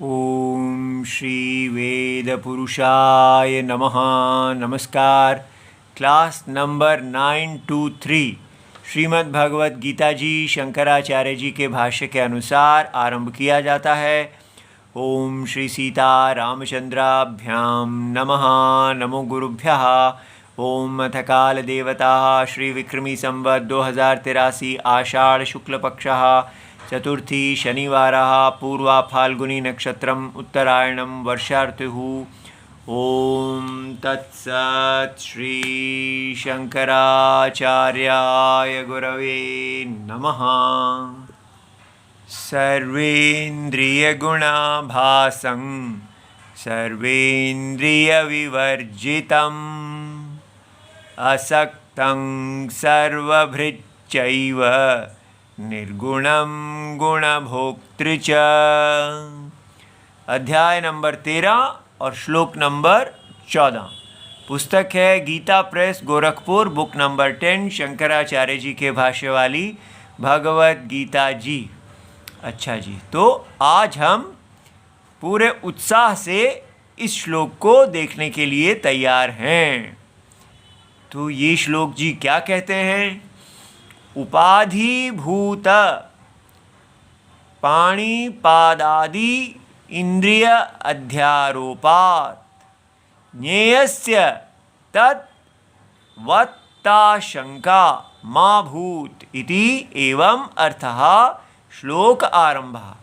ओम श्री वेद पुरुषाय नमः। नमस्कार। क्लास नंबर 923 श्रीमद् भगवत गीता जी शंकराचार्य जी के भाष्य के अनुसार आरंभ किया जाता है। ओम श्री सीता रामचंद्राभ्याम नमः। नमो गुरुभ्यः। ओम अथ काल देवता श्री विक्रमी संवत् 2083 आषाढ़ शुक्ल पक्षः चतुर्थी शनिवारः पूर्वा फाल्गुनी नक्षत्रम उत्तरायणम वर्षा ऋतुः। ओम तत्सत् श्री शंकराचार्याय गुरवे नमः। सर्वेन्द्रियगुणाभासं सर्वेन्द्रियविवर्जितम् असक्तं सर्वभृच्चैव निर्गुणं गुणभोक्तृ च। अध्याय नंबर 13 और श्लोक नंबर 14। पुस्तक है गीता प्रेस गोरखपुर, बुक नंबर 10, शंकराचार्य जी के भाष्य वाली भगवत गीता जी। अच्छा जी, तो आज हम पूरे उत्साह से इस श्लोक को देखने के लिए तैयार हैं। तो ये श्लोक जी क्या कहते हैं? उपाधिभूत पाणिपादादि इंद्रिय अध्यारोपात् ज्ञेयस्य तद्वत्ताशंका मा भूत् इति एवं अर्थः श्लोक आरंभः।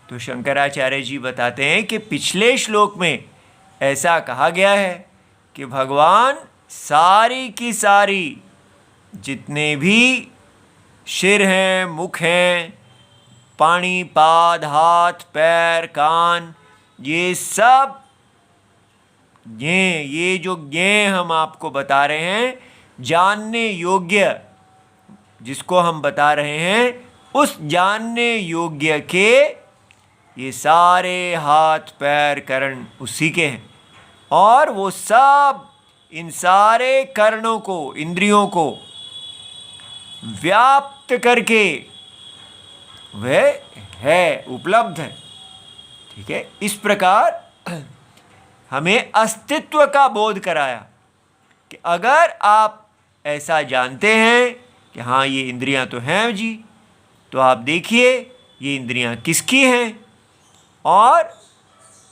तो शंकराचार्य जी बताते हैं कि पिछले श्लोक में ऐसा कहा गया है कि भगवान सारी की सारी जितने भी सिर हैं, मुख हैं, पानी, पाद, हाथ, पैर, कान, ये सब ये जो ज्ञेय हम आपको बता रहे हैं, जानने योग्य जिसको हम बता रहे हैं, उस जानने योग्य के ये सारे हाथ, पैर, करण उसी के हैं। और वो सब इन सारे करणों को, इंद्रियों को व्याप्त करके वह है, उपलब्ध है। ठीक है, इस प्रकार हमें अस्तित्व का बोध कराया कि अगर आप ऐसा जानते हैं कि हाँ ये इंद्रियां तो हैं जी, तो आप देखिए ये इंद्रियां किसकी हैं, और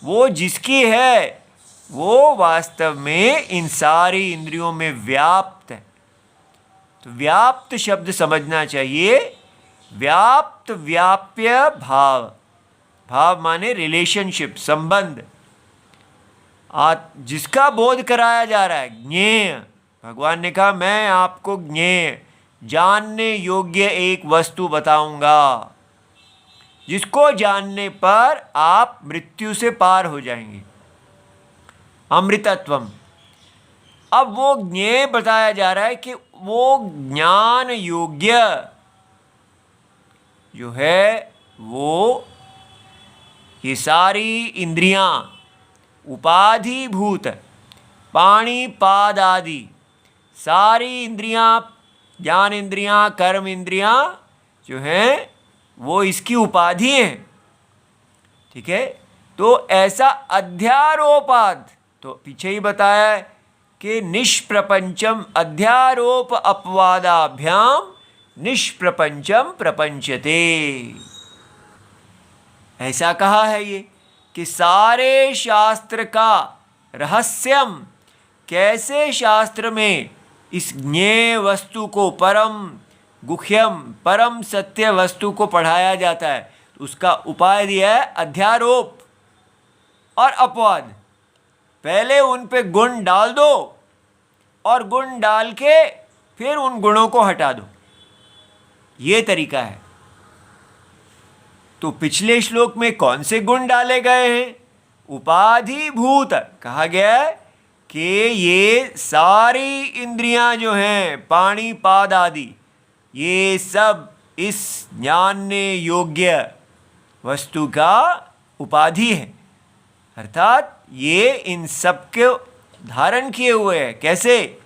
वो जिसकी है वो वास्तव में इन सारी इंद्रियों में व्याप्त है। तो व्याप्त शब्द समझना चाहिए। व्याप्त, व्याप्य, भाव। भाव माने रिलेशनशिप, संबंध। जिसका बोध कराया जा रहा है, ज्ञेय। भगवान ने कहा मैं आपको ज्ञेय, जानने योग्य एक वस्तु बताऊंगा जिसको जानने पर आप मृत्यु से पार हो जाएंगे, अमृतत्वम। अब वो ज्ञेय बताया जा रहा है कि वो ज्ञान योग्य जो है, वो ये सारी इंद्रियां उपाधिभूत पाणी पाद आदि सारी इंद्रियां, ज्ञान इंद्रियां, कर्म इंद्रियां जो हैं वो इसकी उपाधि हैं। ठीक है, तो ऐसा अध्यारोपाद, तो पीछे ही बताया है कि निष्प्रपंचम अध्यारोप अपवादाभ्याम निष्प्रपंचम प्रपंचते। ऐसा कहा है ये कि सारे शास्त्र का रहस्यम, कैसे शास्त्र में इस ज्ञेय वस्तु को, परम गुह्यम, परम सत्य वस्तु को पढ़ाया जाता है। उसका उपाय दिया है अध्यारोप और अपवाद। पहले उन पे गुण डाल दो और गुण डाल के फिर उन गुणों को हटा दो, ये तरीका है। तो पिछले श्लोक में कौन से गुण डाले गए हैं? उपाधिभूत कहा गया है कि ये सारी इंद्रियां जो हैं, पाणी पाद आदि, ये सब इस जानने योग्य वस्तु का उपाधि है। अर्थात ये इन सब के धारण किए हुए है। कैसे?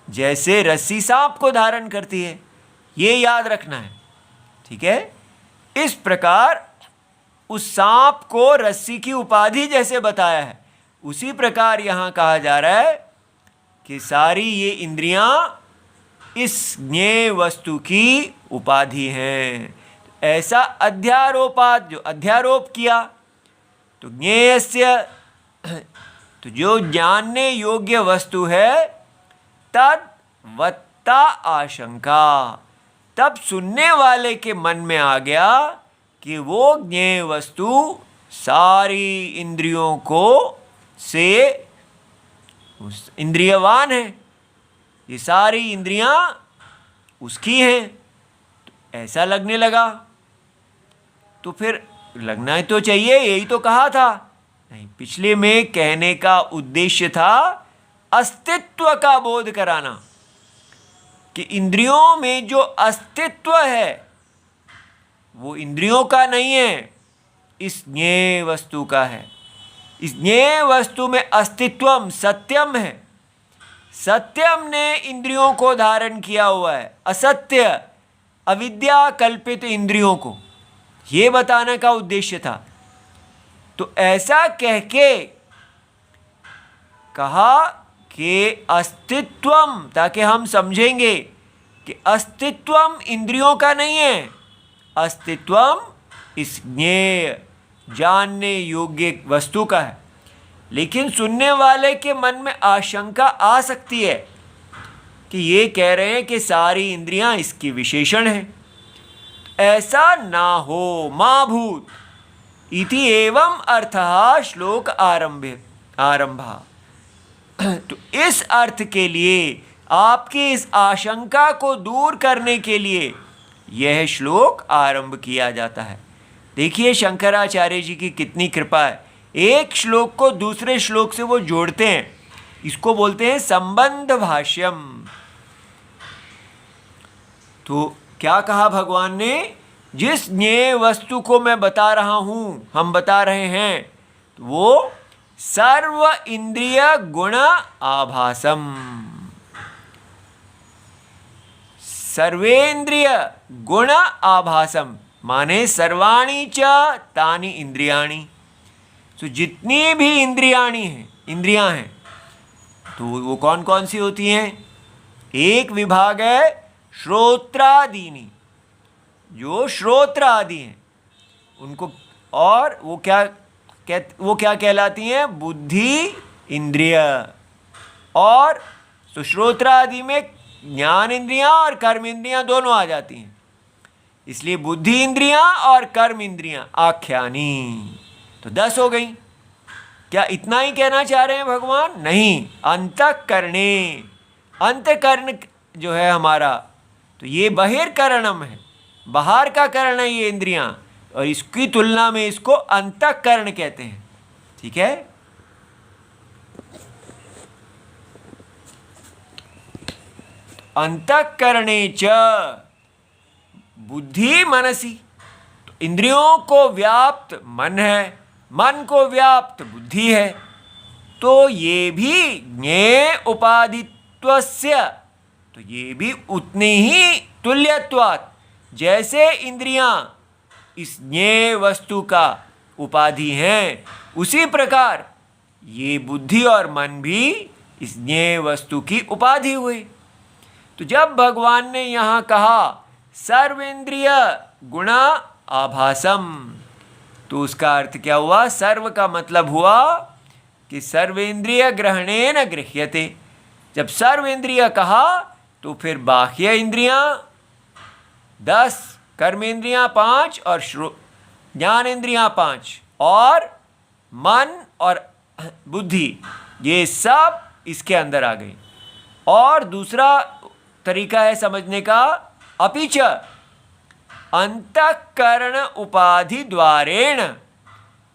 जैसे रस्सी सांप को धारण करती है, ये याद रखना है। ठीक है, इस प्रकार उस सांप को रस्सी की उपाधि जैसे बताया है, उसी प्रकार यहाँ कहा जा रहा है कि सारी ये इंद्रियां इस ज्ञेय वस्तु की उपाधि हैं। ऐसा अध्यारोपात, जो अध्यारोप किया, तो ज्ञेयस्य, तो जो जानने योग्य वस्तु है, तद्वत्ता आशंका, तब सुनने वाले के मन में आ गया कि वो ज्ञेय वस्तु सारी इंद्रियों को से इंद्रियवान है, ये सारी इंद्रियां उसकी हैं, तो ऐसा लगने लगा। तो फिर लगना तो चाहिए, यही तो कहा था। नहीं, पिछले में कहने का उद्देश्य था अस्तित्व का बोध कराना, कि इंद्रियों में जो अस्तित्व है वो इंद्रियों का नहीं है, इस ज्ञेय वस्तु का है। इस ज्ञेय वस्तु में अस्तित्वम सत्यम है, सत्यम ने इंद्रियों को धारण किया हुआ है, असत्य अविद्या कल्पित इंद्रियों को, ये बताने का उद्देश्य था। तो ऐसा कह के कहा कि अस्तित्वम, ताकि हम समझेंगे कि अस्तित्वम इंद्रियों का नहीं है, अस्तित्वम इस ज्ञेय जानने योग्य वस्तु का है। लेकिन सुनने वाले के मन में आशंका आ सकती है कि ये कह रहे हैं कि सारी इंद्रियां इसकी विशेषण हैं। ऐसा ना हो, मा भूत इति एवं अर्थः श्लोक आरंभा। तो इस अर्थ के लिए, आपकी इस आशंका को दूर करने के लिए यह श्लोक आरंभ किया जाता है। देखिए शंकराचार्य जी की कितनी कृपा है, एक श्लोक को दूसरे श्लोक से वो जोड़ते हैं, इसको बोलते हैं संबंध भाष्यम। तो क्या कहा भगवान ने, जिस ज्ञेय वस्तु को मैं बता रहा हूं, हम बता रहे हैं, वो सर्व इंद्रिय गुण आभासम, सर्वेंद्रिय गुण आभासम, माने सर्वाणी च तानि इंद्रियाणि। तो जितनी भी इंद्रियां हैं, तो वो कौन कौन सी होती हैं? एक विभाग है श्रोत्रादीनि, जो श्रोत्र आदि हैं उनको, और वो क्या कहलाती हैं? बुद्धि इंद्रिय। और तो श्रोत्र आदि में ज्ञान इंद्रियां और कर्म इंद्रियां दोनों आ जाती हैं, इसलिए बुद्धि इंद्रियां और कर्म इंद्रियां आख्यानी। तो 10 हो गई। क्या इतना ही कहना चाह रहे हैं भगवान? नहीं, अंतःकरणे, अंतःकरण जो है हमारा, तो ये बहिर्करणम है, बाहर का करण है ये इंद्रियां, और इसकी तुलना में इसको अंतःकरण कहते हैं। ठीक है, अंतःकरणे च बुद्धि मनसी, तो इंद्रियों को व्याप्त मन है, मन को व्याप्त बुद्धि है, तो ये भी ज्ञेय उपाधित्वस्य, तो ये भी उतनी ही तुल्यत्वात्, जैसे इंद्रियां इस ज्ञेय वस्तु का उपाधि हैं, उसी प्रकार ये बुद्धि और मन भी इस ज्ञेय वस्तु की उपाधि हुई। तो जब भगवान ने यहाँ कहा सर्वेंद्रिय गुणा आभासम, तो उसका अर्थ क्या हुआ? सर्व का मतलब हुआ कि सर्वेंद्रिय ग्रहणेन गृह्यते। जब सर्वेंद्रिय कहा तो फिर बाह्य इंद्रियां 10, कर्मेंद्रियां 5 और ज्ञानेंद्रियां 5 और मन और बुद्धि, ये सब इसके अंदर आ गई। और दूसरा तरीका है समझने का, अपिच अंतःकरण उपाधि द्वारेण,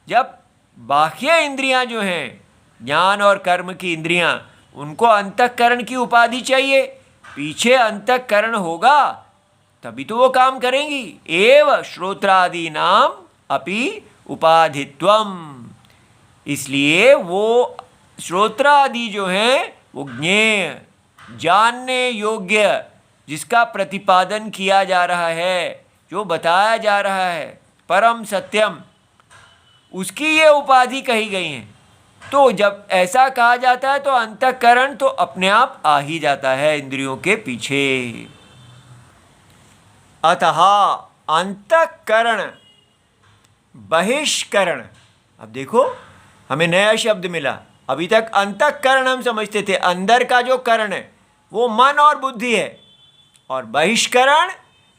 जब बाह्य इंद्रियां जो हैं, ज्ञान और कर्म की इंद्रियां, उनको अंतःकरण की उपाधि चाहिए, पीछे अंतःकरण होगा तभी तो वो काम करेंगी। एव श्रोत्रादि नाम अपि उपाधित्वम, इसलिए वो श्रोत्रादि जो हैं वो ज्ञेय, जानने योग्य, जिसका प्रतिपादन किया जा रहा है, जो बताया जा रहा है, परम सत्यम, उसकी ये उपाधि कही गई है। तो जब ऐसा कहा जाता है तो अंतःकरण तो अपने आप आ ही जाता है इंद्रियों के पीछे। अतः अंतःकरण बहिष्करण, अब देखो हमें नया शब्द मिला। अभी तक अंतःकरण हम समझते थे अंदर का जो करण है वो मन और बुद्धि है, और बहिष्करण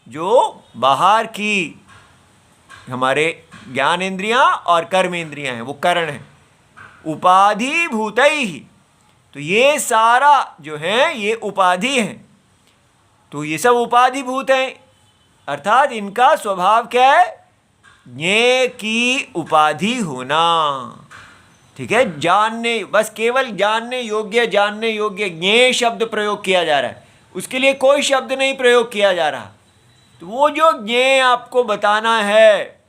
जो बाहर की हमारे ज्ञान इंद्रियां और कर्म इंद्रियां हैं वो करण है। उपाधि भूतई, तो ये सारा जो है ये उपाधि है। तो ये सब उपाधि भूत हैं, अर्थात इनका स्वभाव क्या है? ज्ञेय की उपाधि होना। ठीक है, जानने, बस केवल जानने योग्य ज्ञेय शब्द प्रयोग किया जा रहा है, उसके लिए कोई शब्द नहीं प्रयोग किया जा रहा। तो वो जो ज्ञेय आपको बताना है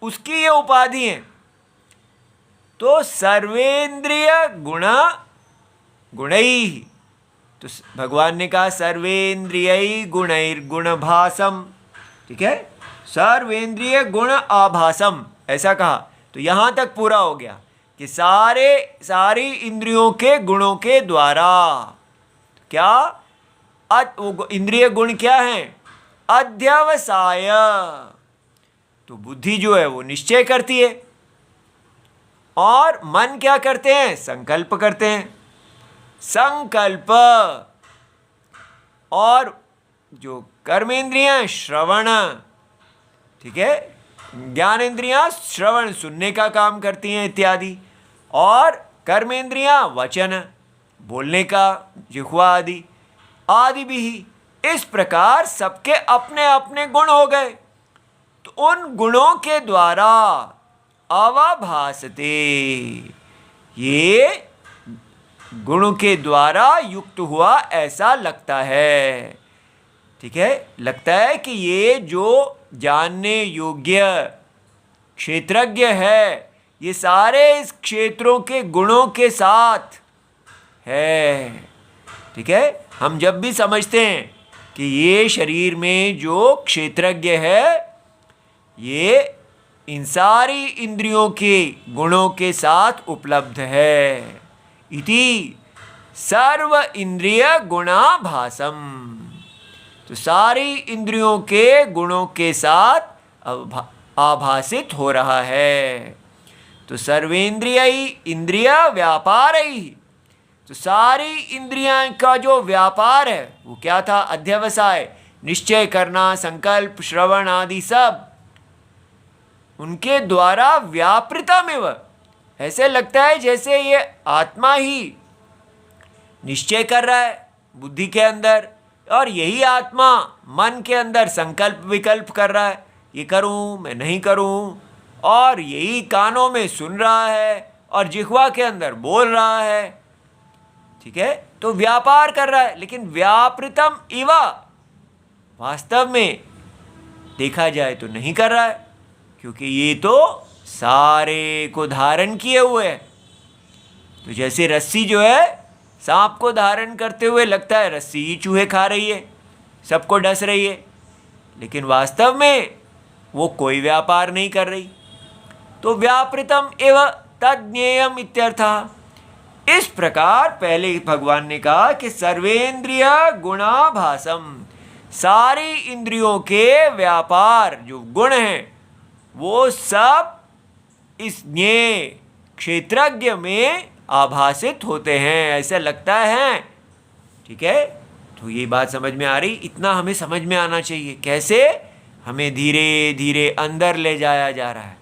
उसकी ये उपाधि है। तो सर्वेंद्रिय गुणैः, तो भगवान ने कहा सर्वेंद्रिय गुणैर्गुणभासम, ठीक है, सर्वेंद्रिय गुण आभासम ऐसा कहा। तो यहाँ तक पूरा हो गया कि सारी इंद्रियों के गुणों के द्वारा क्या इंद्रिय गुण क्या हैं? अध्यवसाय, तो बुद्धि जो है वो निश्चय करती है, और मन क्या करते हैं? संकल्प करते हैं। संकल्प, और जो कर्मेंद्रियां श्रवण, ठीक है, ज्ञानेंद्रियां श्रवण सुनने का काम करती हैं इत्यादि, और कर्मेंद्रियां वचन बोलने का, जिह्वा आदि आदि भी। इस प्रकार सबके अपने अपने गुण हो गए। तो उन गुणों के द्वारा अवभासते, ये गुणों के द्वारा युक्त हुआ ऐसा लगता है। ठीक है, लगता है कि ये जो जानने योग्य क्षेत्रज्ञ है ये सारे इस क्षेत्रों के गुणों के साथ है। ठीक है, हम जब भी समझते हैं कि ये शरीर में जो क्षेत्रज्ञ है ये इन सारी इंद्रियों के गुणों के साथ उपलब्ध है, इति सर्व इंद्रिय गुणाभासम। तो सारी इंद्रियों के गुणों के साथ आभासित हो रहा है। तो सर्वेंद्रिय इंद्रिय व्यापार ही, तो सारी इंद्रियां का जो व्यापार है वो क्या था? अध्यवसाय, निश्चय करना, संकल्प, श्रवण आदि सब उनके द्वारा व्यापृतमेव, ऐसे लगता है जैसे ये आत्मा ही निश्चय कर रहा है बुद्धि के अंदर, और यही आत्मा मन के अंदर संकल्प विकल्प कर रहा है, ये करूं मैं नहीं करूं, और यही कानों में सुन रहा है और जिह्वा के अंदर बोल रहा है। ठीक है, तो व्यापार कर रहा है, लेकिन व्यापृतम इव वास्तव में देखा जाए तो नहीं कर रहा है, क्योंकि ये तो सारे को धारण किए हुए है। तो जैसे रस्सी जो है सांप को धारण करते हुए लगता है रस्सी ही चूहे खा रही है, सबको डस रही है, लेकिन वास्तव में वो कोई व्यापार नहीं कर रही। तो व्यापृतम एव तज्ञेयम इत्यर्थः। इस प्रकार पहले भगवान ने कहा कि सर्वेंद्रिय गुणाभासम, सारी इंद्रियों के व्यापार जो गुण हैं वो सब इस ज्ञेय क्षेत्रज्ञ में आभासित होते हैं, ऐसा लगता है। ठीक है, तो ये बात समझ में आ रही, इतना हमें समझ में आना चाहिए कैसे हमें धीरे धीरे अंदर ले जाया जा रहा है।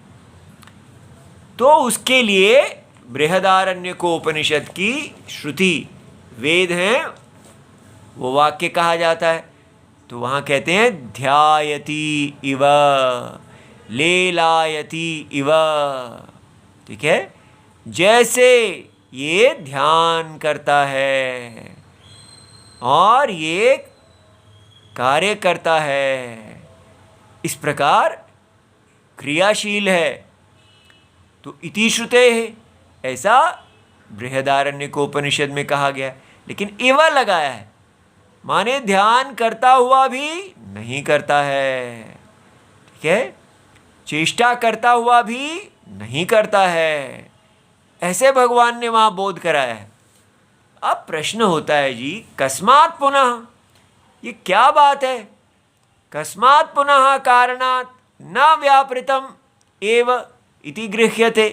तो उसके लिए बृहदारण्यकोपनिषद की श्रुति वेद हैं वो वाक्य कहा जाता है। तो वहाँ कहते हैं ध्यायति इव लेलायति इव। ठीक है, जैसे ये ध्यान करता है और ये कार्य करता है, इस प्रकार क्रियाशील है। तो इति श्रुते है, ऐसा बृहदारण्यकोपनिषद में कहा गया, लेकिन इव लगाया है, माने ध्यान करता हुआ भी नहीं करता है। ठीक है, चेष्टा करता हुआ भी नहीं करता है। ऐसे भगवान ने वहाँ बोध कराया है। अब प्रश्न होता है जी, कस्मात् पुनः, ये क्या बात है? कस्मात् पुनः कारणात् न व्यापृतम एव इति गृह्यते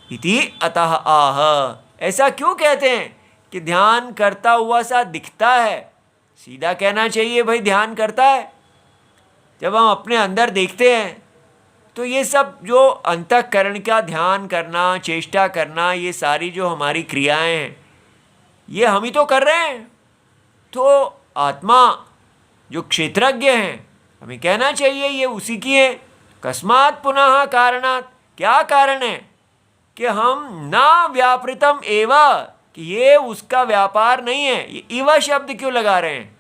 इति अतः आह। ऐसा क्यों कहते हैं कि ध्यान करता हुआ सा दिखता है? सीधा कहना चाहिए भाई ध्यान करता है। जब हम अपने अंदर देखते हैं तो ये सब जो अंतःकरण का ध्यान करना, चेष्टा करना, ये सारी जो हमारी क्रियाएं हैं, ये हम ही तो कर रहे हैं। तो आत्मा जो क्षेत्रज्ञ हैं, हमें कहना चाहिए ये उसी की है। कस्मात् पुनः कारणात्, क्या कारण है कि हम ना व्यापृतम एव, कि ये उसका व्यापार नहीं है। ये इव शब्द क्यों लगा रहे हैं?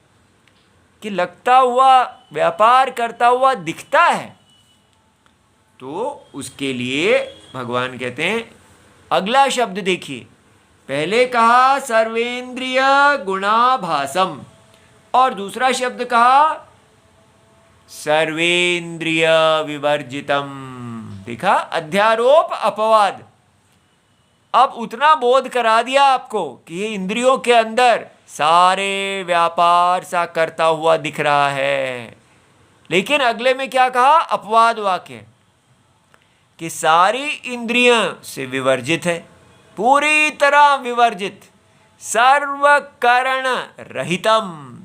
कि लगता हुआ, व्यापार करता हुआ दिखता है। तो उसके लिए भगवान कहते हैं, अगला शब्द देखिए, पहले कहा सर्वेंद्रिय गुणाभासम और दूसरा शब्द कहा सर्वेंद्रिय विवर्जितम। देखा, अध्यारोप अपवाद। अब उतना बोध करा दिया आपको कि ये इंद्रियों के अंदर सारे व्यापार सा करता हुआ दिख रहा है, लेकिन अगले में क्या कहा? अपवाद वाक्य, कि सारी इंद्रियां से विवर्जित है, पूरी तरह विवर्जित, सर्वकरण रहितम।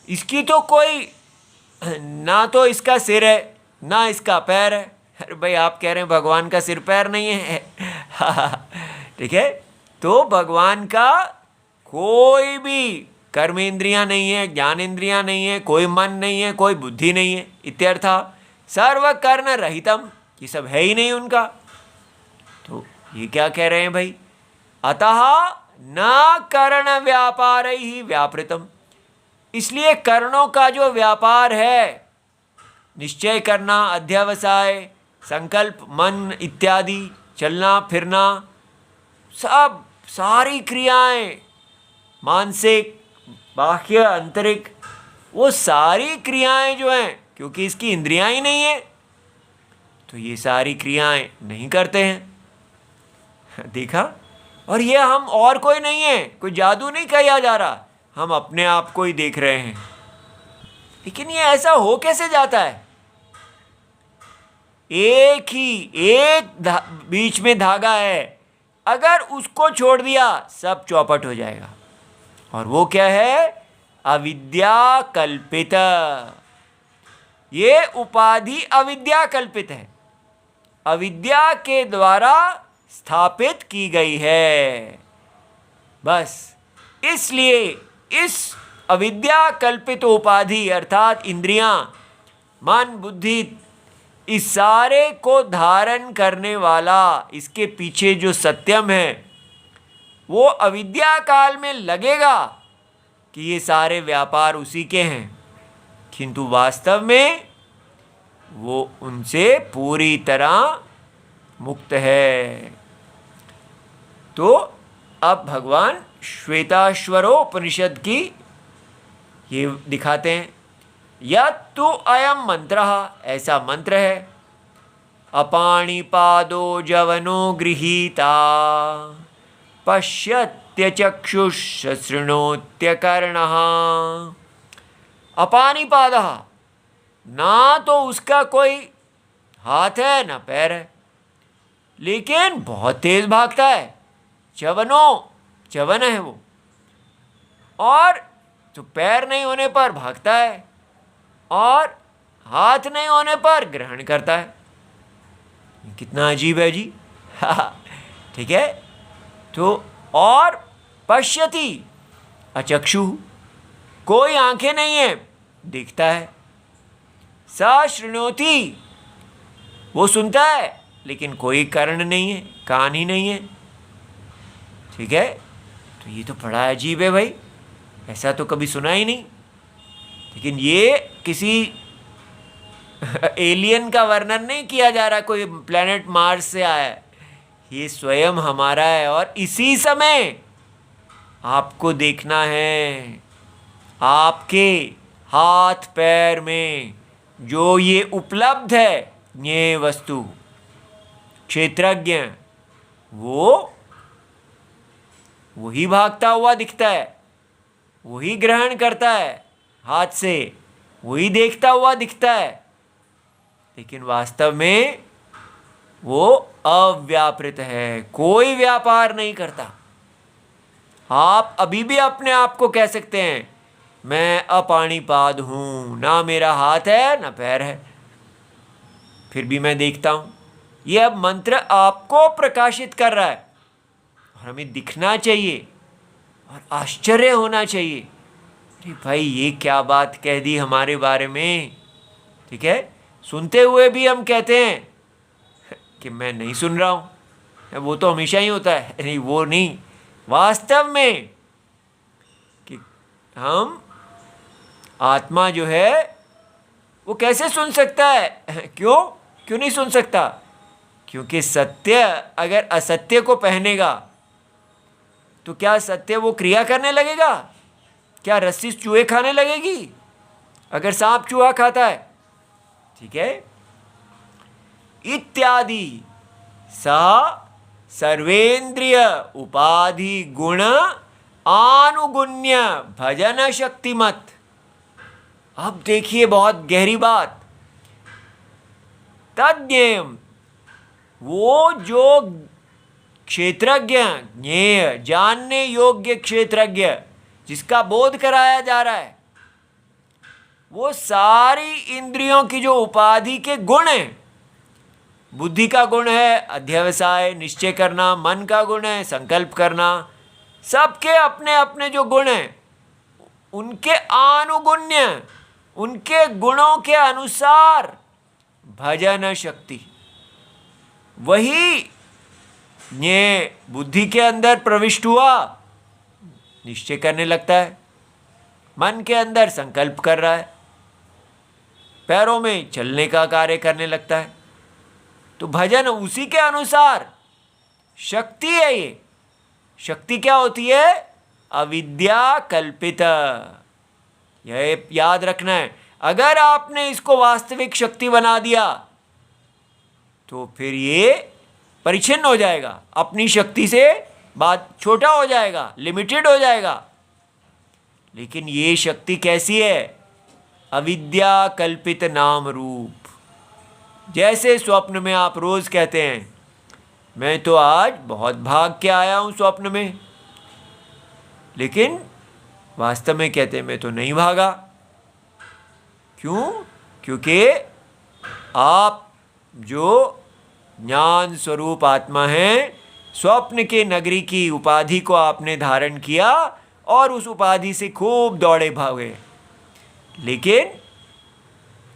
इसकी तो कोई, ना तो इसका सिर है ना इसका पैर है। अरे भाई, आप कह रहे हैं भगवान का सिर पैर नहीं है। ठीक है, तो भगवान का कोई भी कर्मेंद्रियां नहीं है, ज्ञानेंद्रियां नहीं है, कोई मन नहीं है, कोई बुद्धि नहीं है, इत्यर्थ। सर्वकर्ण रहितम, ये सब है ही नहीं उनका। तो ये क्या कह रहे हैं भाई? अतः न कर्ण व्यापार ही व्यापृतम, इसलिए कर्णों का जो व्यापार है, निश्चय करना, अध्यवसाय, संकल्प, मन इत्यादि, चलना फिरना, सब सारी क्रियाएं, मानसिक, बाह्य, आंतरिक, वो सारी क्रियाएं जो हैं, क्योंकि इसकी इंद्रियां ही नहीं है, तो ये सारी क्रियाएं नहीं करते हैं। देखा? और ये हम और कोई नहीं है, कोई जादू नहीं किया जा रहा, हम अपने आप को ही देख रहे हैं। लेकिन ये ऐसा हो कैसे जाता है? एक बीच में धागा है, अगर उसको छोड़ दिया सब चौपट हो जाएगा। और वो क्या है? अविद्या कल्पित। ये उपाधि अविद्या कल्पित है, अविद्या के द्वारा स्थापित की गई है। बस इसलिए इस अविद्या कल्पित उपाधि अर्थात इंद्रियां, मन, बुद्धि, इस सारे को धारण करने वाला, इसके पीछे जो सत्यम है, वो अविद्या काल में लगेगा कि ये सारे व्यापार उसी के हैं, किंतु वास्तव में वो उनसे पूरी तरह मुक्त है। तो अब भगवान श्वेताश्वरोपनिषद की ये दिखाते हैं, यत्तु अयम मंत्र, ऐसा मंत्र है, अपाणिपादो जवनो गृहीता पश्यत्य चक्षुष शृणोत्य कर्णः। अपाणिपादः, ना तो उसका कोई हाथ है ना पैर है, लेकिन बहुत तेज भागता है। च्यवन है वो, और तो पैर नहीं होने पर भागता है और हाथ नहीं होने पर ग्रहण करता है। कितना अजीब है जी। ठीक है, तो और पश्यति अचक्षु, कोई आंखें नहीं है, दिखता है। स शृणोति, वो सुनता है, लेकिन कोई कर्ण नहीं है, कान ही नहीं है। ठीक है, तो ये तो बड़ा अजीब है भाई, ऐसा तो कभी सुना ही नहीं। लेकिन ये किसी एलियन का वर्णन नहीं किया जा रहा, कोई प्लेनेट मार्स से आया है, ये स्वयं हमारा है। और इसी समय आपको देखना है, आपके हाथ पैर में जो ये उपलब्ध है, ये वस्तु, क्षेत्रज्ञ वही भागता हुआ दिखता है, वही ग्रहण करता है हाथ से, वही देखता हुआ दिखता है, लेकिन वास्तव में वो अव्यापृत है, कोई व्यापार नहीं करता। आप अभी भी अपने आप को कह सकते हैं मैं अपाणिपाद हूं, ना मेरा हाथ है ना पैर है, फिर भी मैं देखता हूं। यह अब मंत्र आपको प्रकाशित कर रहा है और हमें दिखना चाहिए और आश्चर्य होना चाहिए, अरे भाई ये क्या बात कह दी हमारे बारे में। ठीक है, सुनते हुए भी हम कहते हैं कि मैं नहीं सुन रहा हूं, वो तो हमेशा ही होता है, नहीं वो नहीं, वास्तव में कि हम आत्मा जो है वो कैसे सुन सकता है? क्यों नहीं सुन सकता? क्योंकि सत्य अगर असत्य को पहनेगा तो क्या सत्य वो क्रिया करने लगेगा? क्या रस्सी चूहे खाने लगेगी अगर सांप चूहा खाता है? ठीक है, इत्यादि सह सर्वेंद्रिय उपाधि गुण आनुगुण्य भजन शक्तिमत। अब देखिए बहुत गहरी बात, तज्ञेयम वो जो क्षेत्रज्ञ, ज्ञेय जानने योग्य क्षेत्रज्ञ जिसका बोध कराया जा रहा है, वो सारी इंद्रियों की जो उपाधि के गुण हैं, बुद्धि का गुण है अध्यवसाय निश्चय करना, मन का गुण है संकल्प करना, सबके अपने अपने जो गुण हैं उनके आनुगुण्य, उनके गुणों के अनुसार भजन शक्ति, वही ये बुद्धि के अंदर प्रविष्ट हुआ, निश्चय करने लगता है, मन के अंदर संकल्प कर रहा है, पैरों में चलने का कार्य करने लगता है, तो भजन उसी के अनुसार शक्ति है। ये शक्ति क्या होती है? अविद्या कल्पित। यह याद रखना है, अगर आपने इसको वास्तविक शक्ति बना दिया तो फिर ये परिच्छिन्न हो जाएगा, अपनी शक्ति से बात छोटा हो जाएगा, लिमिटेड हो जाएगा। लेकिन ये शक्ति कैसी है? अविद्या कल्पित नाम रूप। जैसे स्वप्न में आप रोज कहते हैं मैं तो आज बहुत भाग के आया हूं स्वप्न में, लेकिन वास्तव में कहते हैं मैं तो नहीं भागा। क्यों? क्योंकि आप जो ज्ञान स्वरूप आत्मा हैं, स्वप्न के नगरी की उपाधि को आपने धारण किया और उस उपाधि से खूब दौड़े भागे, लेकिन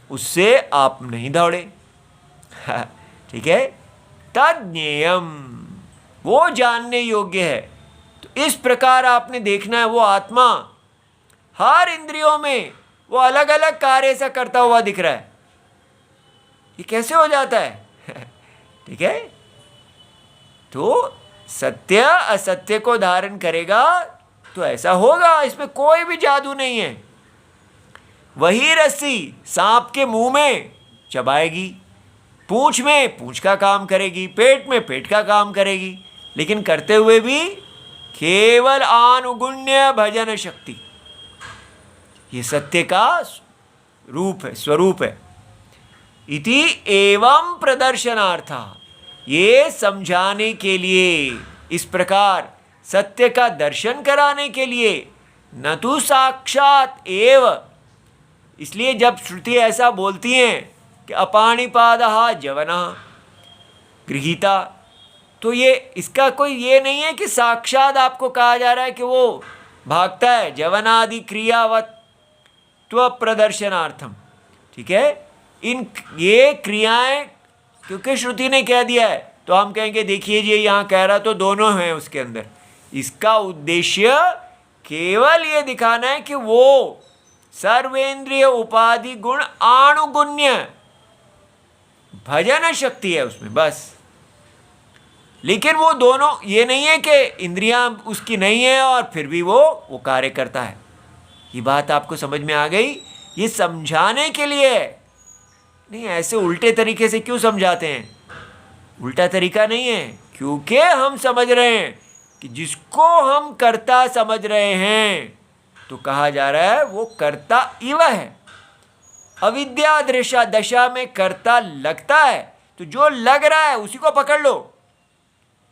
उससे आप नहीं दौड़े। ठीक है, तज्ञेयम वो जानने योग्य है। तो इस प्रकार आपने देखना है, वो आत्मा हर इंद्रियों में वो अलग अलग कार्य सा करता हुआ दिख रहा है। ये कैसे हो जाता है? ठीक है, तो सत्य असत्य को धारण करेगा तो ऐसा होगा, इसमें कोई भी जादू नहीं है। वही रस्सी सांप के मुंह में चबाएगी, पूंछ में पूंछ का काम करेगी, पेट में पेट का काम करेगी, लेकिन करते हुए भी केवल आनुगुण्य भजन शक्ति। ये सत्य का रूप है, स्वरूप है। इति एवं प्रदर्शनार्थ, ये समझाने के लिए, इस प्रकार सत्य का दर्शन कराने के लिए, न तो साक्षात एव। इसलिए जब श्रुति ऐसा बोलती हैं कि अपाणिपादः जवनः गृहीता, तो ये इसका कोई ये नहीं है कि साक्षात आपको कहा जा रहा है कि वो भागता है, जवनादि क्रियावत त्व प्रदर्शनार्थम। ठीक है, ये क्रियाएं क्योंकि श्रुति ने कह दिया है तो हम कहेंगे देखिए जी यहाँ कह रहा तो दोनों हैं उसके अंदर। इसका उद्देश्य केवल ये दिखाना है कि वो सर्वेंद्रिय उपाधि गुण आनुगुण्य भजन शक्ति है उसमें, बस। लेकिन वो दोनों, ये नहीं है कि इंद्रियां उसकी नहीं है और फिर भी वो कार्य करता है। ये बात आपको समझ में आ गई? ये समझाने के लिए नहीं, ऐसे उल्टे तरीके से क्यों समझाते हैं? उल्टा तरीका नहीं है, क्योंकि हम समझ रहे हैं कि जिसको हम कर्ता समझ रहे हैं तो कहा जा रहा है वो कर्ता इव है। अविद्या दशा में कर्ता लगता है, तो जो लग रहा है उसी को पकड़ लो,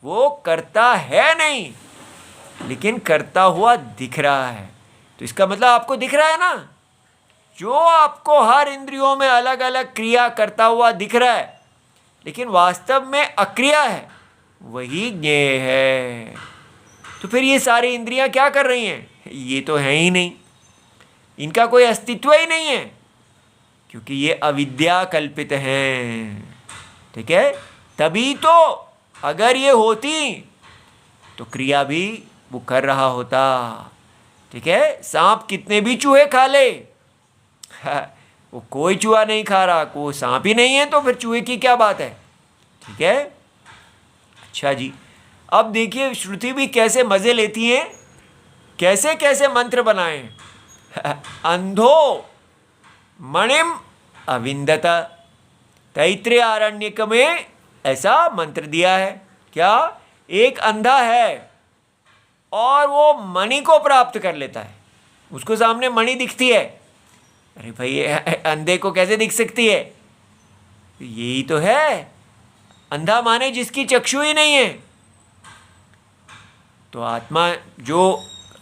वो कर्ता है नहीं लेकिन करता हुआ दिख रहा है। तो इसका मतलब आपको दिख रहा है ना, जो आपको हर इंद्रियों में अलग अलग क्रिया करता हुआ दिख रहा है लेकिन वास्तव में अक्रिया है, वही ज्ञेय है। तो फिर ये सारी इंद्रियां क्या कर रही हैं? ये तो है ही नहीं, इनका कोई अस्तित्व ही नहीं है, क्योंकि ये अविद्या कल्पित हैं। ठीक है, तभी तो अगर ये होती तो क्रिया भी वो कर रहा होता। ठीक है, सांप कितने भी चूहे खा ले, वो कोई चूहा नहीं खा रहा, कोई सांप ही नहीं है, तो फिर चूहे की क्या बात है। ठीक है, अच्छा जी, अब देखिए श्रुति भी कैसे मजे लेती हैं, कैसे कैसे मंत्र बनाए हैं। अंधो मणिम अविंदत, तैत्रीय आरण्यक में ऐसा मंत्र दिया है। क्या? एक अंधा है और वो मणि को प्राप्त कर लेता है, उसको सामने मणि दिखती है। अरे भाई, अंधे को कैसे दिख सकती है? यही तो है, अंधा माने जिसकी चक्षु ही नहीं है। तो आत्मा जो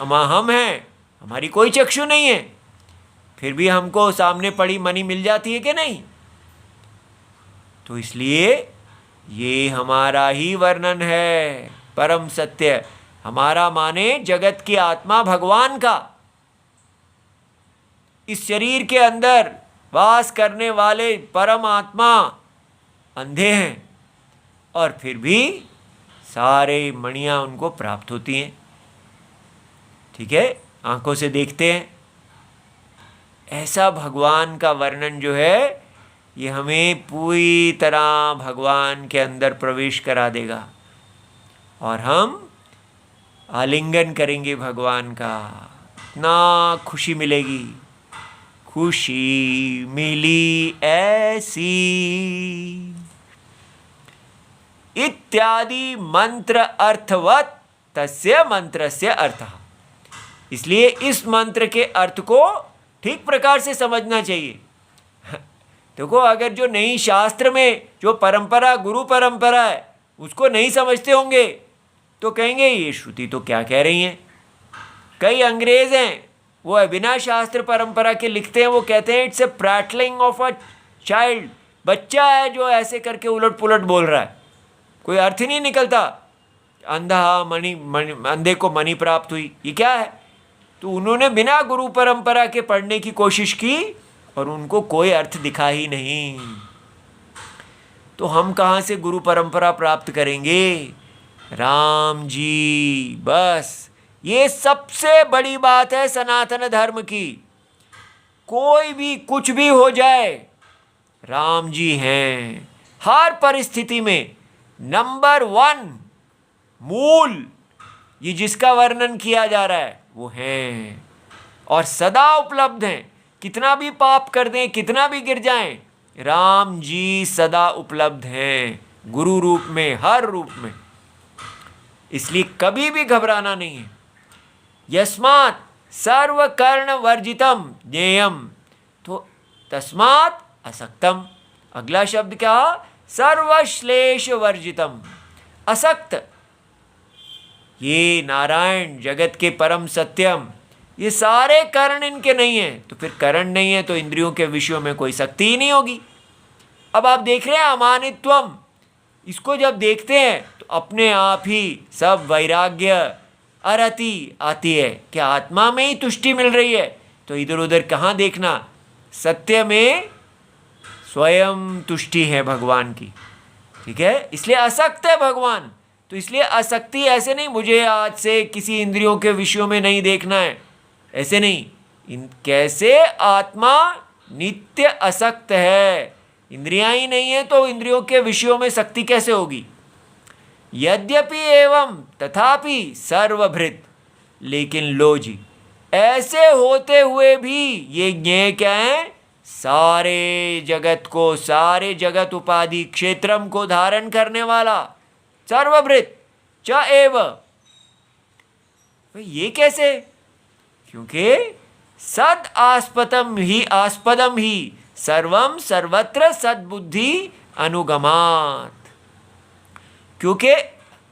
हम हैं, हमारी कोई चक्षु नहीं है, फिर भी हमको सामने पड़ी मणि मिल जाती है कि नहीं? तो इसलिए ये हमारा ही वर्णन है, परम सत्य। हमारा माने जगत की आत्मा भगवान का, इस शरीर के अंदर वास करने वाले परम आत्मा अंधे हैं और फिर भी सारे मणियाँ उनको प्राप्त होती हैं। ठीक है, आंखों से देखते हैं। ऐसा भगवान का वर्णन जो है ये हमें पूरी तरह भगवान के अंदर प्रवेश करा देगा और हम आलिंगन करेंगे भगवान का। इतना खुशी मिलेगी, खुशी मिली ऐसी इत्यादि मंत्र अर्थवत तस्य मंत्रस्य अर्थः। इसलिए इस मंत्र के अर्थ को ठीक प्रकार से समझना चाहिए। देखो, अगर जो नई शास्त्र में जो परंपरा, गुरु परंपरा है, उसको नहीं समझते होंगे तो कहेंगे ये श्रुति तो क्या कह रही हैं। कई अंग्रेज हैं, वो बिना शास्त्र परंपरा के लिखते हैं, वो कहते हैं it's a प्रैटलिंग of a child, बच्चा है जो ऐसे करके उलट पुलट बोल रहा है, कोई अर्थ ही नहीं निकलता। अंधा अंधे को मणि प्राप्त हुई, ये क्या है? तो उन्होंने बिना गुरु परंपरा के पढ़ने की कोशिश की और उनको कोई अर्थ दिखा ही नहीं। तो हम कहाँ से गुरु परंपरा प्राप्त करेंगे? राम जी, बस ये सबसे बड़ी बात है सनातन धर्म की। कोई भी कुछ भी हो जाए, राम जी हैं हर परिस्थिति में नंबर 1 मूल। ये जिसका वर्णन किया जा रहा है वो हैं और सदा उपलब्ध हैं। कितना भी पाप कर दें, कितना भी गिर जाएं, राम जी सदा उपलब्ध हैं, गुरु रूप में, हर रूप में। इसलिए कभी भी घबराना नहीं है। यस्मात् सर्वकर्ण वर्जितम ज्ञेयम, तो तस्मात् असक्तम। अगला शब्द क्या? सर्वश्लेष वर्जितम, असक्त। ये नारायण जगत के परम सत्यम, ये सारे कर्ण इनके नहीं हैं, तो फिर कर्ण नहीं है तो इंद्रियों के विषयों में कोई शक्ति ही नहीं होगी। अब आप देख रहे हैं अमानित्वम, इसको जब देखते हैं तो अपने आप ही सब वैराग्य अरति आती है कि आत्मा में ही तुष्टि मिल रही है, तो इधर उधर कहाँ देखना। सत्य में स्वयं तुष्टि है भगवान की। ठीक है, इसलिए असक्त है भगवान। तो इसलिए आसक्ति ऐसे नहीं, मुझे आज से किसी इंद्रियों के विषयों में नहीं देखना है, ऐसे नहीं। कैसे आत्मा नित्य असक्त है, इंद्रियां ही नहीं है तो इंद्रियों के विषयों में शक्ति कैसे होगी? यद्यपि एवं तथापि सर्वभृत, लेकिन लो जी, ऐसे होते हुए भी ये ज्ञेय क्या है? सारे जगत को, सारे जगत उपाधि क्षेत्रम को धारण करने वाला, सर्वभृत च एव। ये कैसे? क्योंकि सद आस्पदम ही सर्वम सर्वत्र सद्बुद्धि अनुगमात। क्योंकि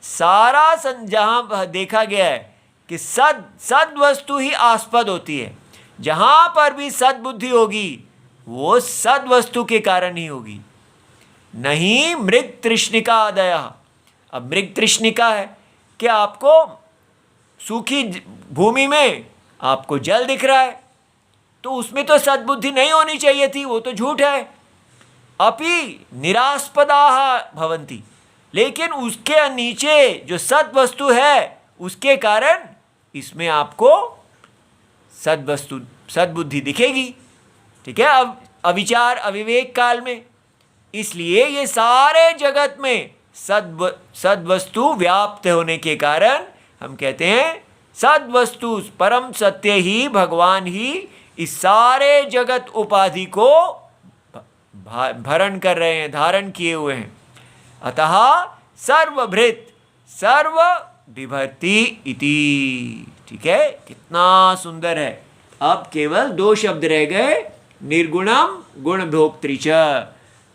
सारा जहां देखा गया है कि सद वस्तु ही आस्पद होती है, जहां पर भी सद्बुद्धि होगी वो सद वस्तु के कारण ही होगी, नहीं मृग तृष्णिका आदया। अब मृग तृष्णिका है कि आपको सूखी भूमि में आपको जल दिख रहा है, तो उसमें तो सद्बुद्धि नहीं होनी चाहिए थी, वो तो झूठ है। अपि निरास्पदाः भवन्ति, लेकिन उसके नीचे जो सद वस्तु है उसके कारण इसमें आपको सद्बुद्धि दिखेगी। ठीक है, अब अविचार अविवेक काल में, इसलिए ये सारे जगत में सद्वस्तु व्याप्त होने के कारण हम कहते हैं सद्वस्तु परम सत्य ही भगवान ही इस सारे जगत उपाधि को भरण कर रहे हैं, धारण किए हुए हैं। अतः सर्वभृत सर्व बिभर्ति इति। ठीक है, कितना सुंदर है। अब केवल 2 शब्द रह गए, निर्गुणम गुण भोक्तृ च,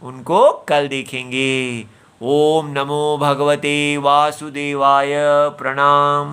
उनको कल देखेंगे। ओम नमो भगवते वासुदेवाय। प्रणाम।